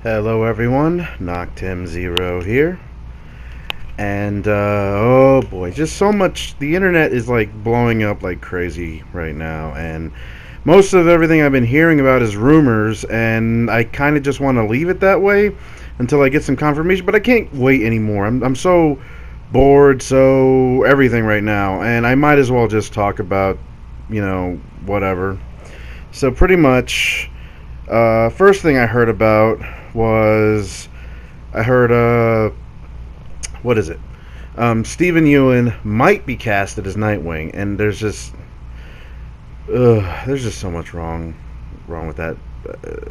Hello everyone, Noctim0 here. And oh boy, just so much. The internet is like blowing up like crazy right now, and most of everything I've been hearing about is rumors, and I kind of just want to leave it that way until I get some confirmation, but I can't wait anymore. I'm so bored, so everything right now, and I might as well just talk about, whatever. So pretty much, first thing I heard about was I heard what is it? Stephen Ewan might be casted as Nightwing, and there's just so much wrong with that.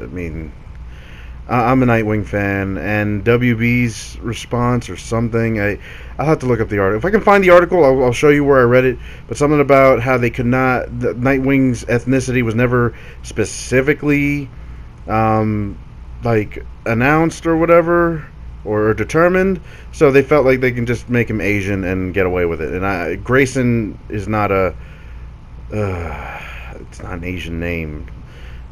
I mean, I'm a Nightwing fan, and WB's response or something. I'll have to look up the article. If I can find the article, I'll show you where I read it. But something about how they could not. The Nightwing's ethnicity was never specifically like announced or whatever, or determined. So they felt like they can just make him Asian and get away with it. And Grayson is not it's not an Asian name.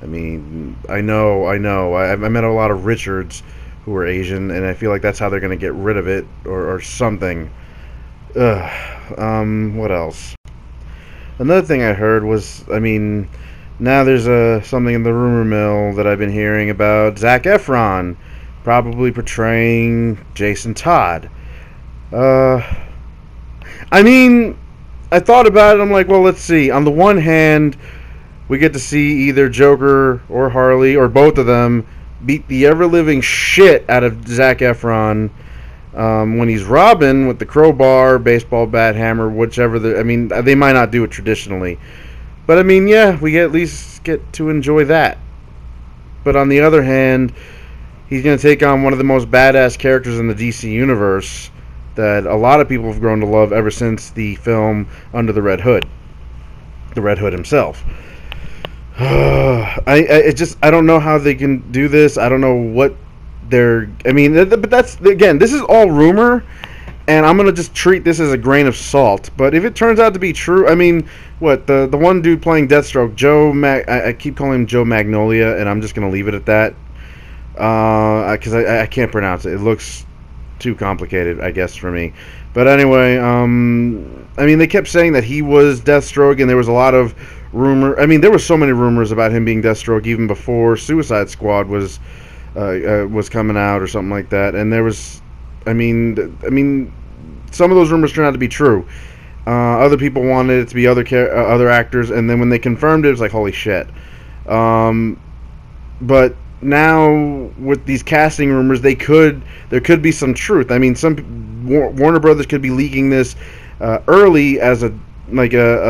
I mean, I know. I met a lot of Richards who are Asian, and I feel like that's how they're going to get rid of it, or something. What else? Another thing I heard was, now there's something in the rumor mill that I've been hearing about Zac Efron probably portraying Jason Todd. I thought about it. I'm like, well, let's see. On the one hand, we get to see either Joker or Harley or both of them beat the ever-living shit out of Zac Efron when he's Robin with the crowbar, baseball bat, hammer, whichever. They might not do it traditionally, but yeah, we at least get to enjoy that. But on the other hand, he's going to take on one of the most badass characters in the DC universe that a lot of people have grown to love ever since the film Under the Red Hood. The Red Hood himself. I don't know how they can do this. I don't know what but that's, again, this is all rumor, and I'm gonna just treat this as a grain of salt. But if it turns out to be true, the one dude playing Deathstroke, I keep calling him Joe Magnolia, and I'm just gonna leave it at that, because I can't pronounce it. It looks too complicated, I guess, for me. But anyway, they kept saying that he was Deathstroke, and there was a lot of rumor. There were so many rumors about him being Deathstroke even before Suicide Squad was coming out or something like that. And there was, some of those rumors turned out to be true. Other people wanted it to be other actors, and then when they confirmed it, it was like, holy shit. But now with these casting rumors, there could be some truth. Some Warner Brothers could be leaking this early as a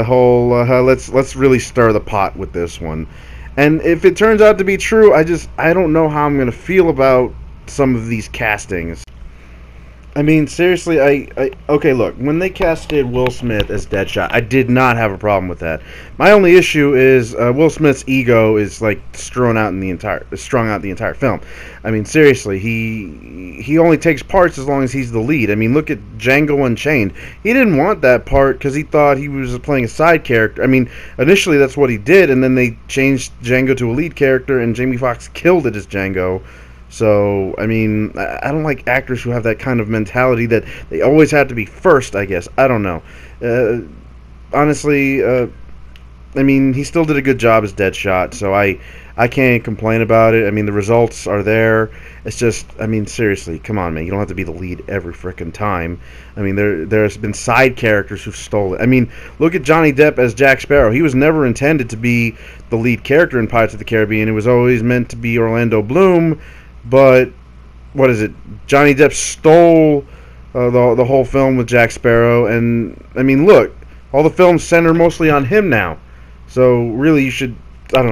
whole let's really stir the pot with this one. And if it turns out to be true, I don't know how I'm going to feel about some of these castings. Seriously, okay, look, when they casted Will Smith as Deadshot, I did not have a problem with that. My only issue is Will Smith's ego is like strung out the entire film. Seriously, he only takes parts as long as he's the lead. Look at Django Unchained. He didn't want that part because he thought he was playing a side character. Initially that's what he did, and then they changed Django to a lead character, and Jamie Foxx killed it as Django. So, I don't like actors who have that kind of mentality that they always have to be first, I guess. I don't know. Honestly, he still did a good job as Deadshot, so I can't complain about it. The results are there. It's just, seriously, come on, man. You don't have to be the lead every frickin' time. There's been side characters who've stolen it. Look at Johnny Depp as Jack Sparrow. He was never intended to be the lead character in Pirates of the Caribbean. It was always meant to be Orlando Bloom. But what is it? Johnny Depp stole the whole film with Jack Sparrow, and look, all the films center mostly on him now. So really, you should,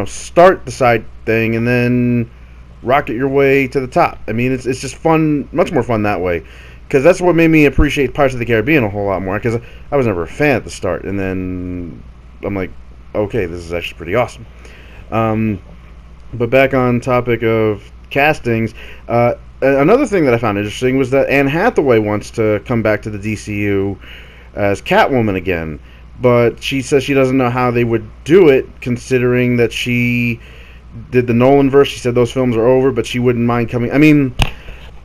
start the side thing and then rocket your way to the top. It's just fun, much more fun that way, because that's what made me appreciate Pirates of the Caribbean a whole lot more. Because I was never a fan at the start, and then I'm like, okay, this is actually pretty awesome. But back on topic of castings, another thing that I found interesting was that Anne Hathaway wants to come back to the DCU as Catwoman again, but she says she doesn't know how they would do it, considering that she did the Nolan verse. She said those films are over, but she wouldn't mind coming. I mean,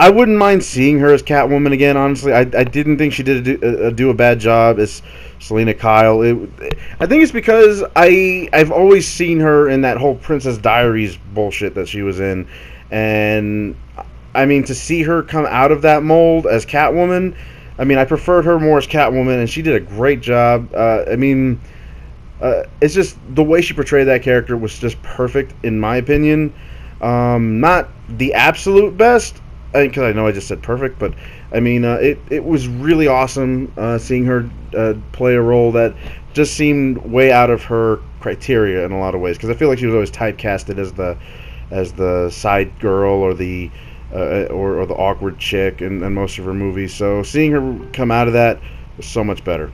I wouldn't mind seeing her as Catwoman again. Honestly, I didn't think she did do a bad job as Selena Kyle. I think it's because I've always seen her in that whole Princess Diaries bullshit that she was in, and I mean, to see her come out of that mold as Catwoman, I mean, I preferred her more as Catwoman, and she did a great job. I mean, it's just the way she portrayed that character was just perfect, in my opinion. Not the absolute best, because I know I just said perfect, but I mean, it was really awesome seeing her play a role that just seemed way out of her criteria in a lot of ways. Because I feel like she was always typecasted as the side girl or the or the awkward chick in most of her movies. So seeing her come out of that was so much better.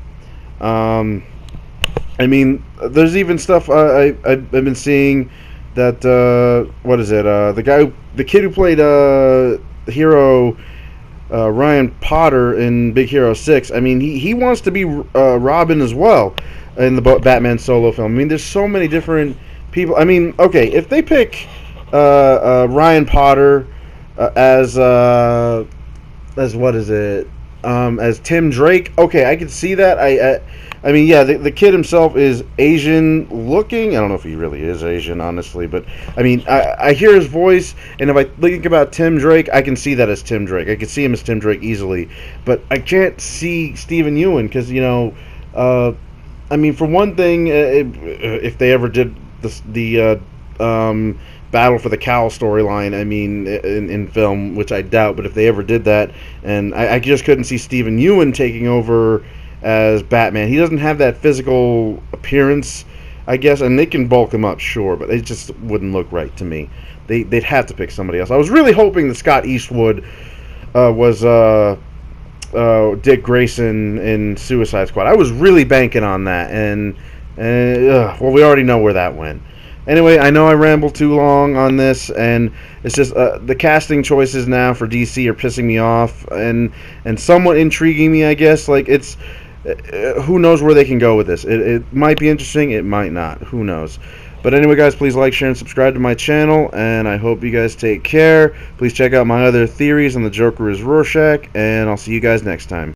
I mean, there's even stuff I've been seeing that what is it? The kid who played the hero Ryan Potter in Big Hero 6. I mean, he wants to be Robin as well in the Batman solo film. I mean, there's so many different people. I mean, okay, if they pick Ryan Potter as what is it? As Tim Drake. Okay, I can see that. I mean, yeah, the kid himself is Asian looking. I don't know if he really is Asian, honestly, but I mean, I hear his voice, and if I think about Tim Drake, I can see that as Tim Drake. I can see him as Tim Drake easily, but I can't see Stephen Ewan because, you know, I mean, for one thing, if they ever did the Battle for the Cowl storyline, I mean, in film, which I doubt, but if they ever did that, and I just couldn't see Stephen Ewan taking over as Batman. He doesn't have that physical appearance, I guess, and they can bulk him up, sure, but it just wouldn't look right to me. They'd have to pick somebody else. I was really hoping that Scott Eastwood was Dick Grayson in Suicide Squad. I was really banking on that, and well, we already know where that went. Anyway, I know I rambled too long on this, and it's just the casting choices now for DC are pissing me off and somewhat intriguing me, I guess. Like, it's who knows where they can go with this. It might be interesting, it might not. Who knows? But anyway, guys, please like, share, and subscribe to my channel, and I hope you guys take care. Please check out my other theories on the Joker is Rorschach, and I'll see you guys next time.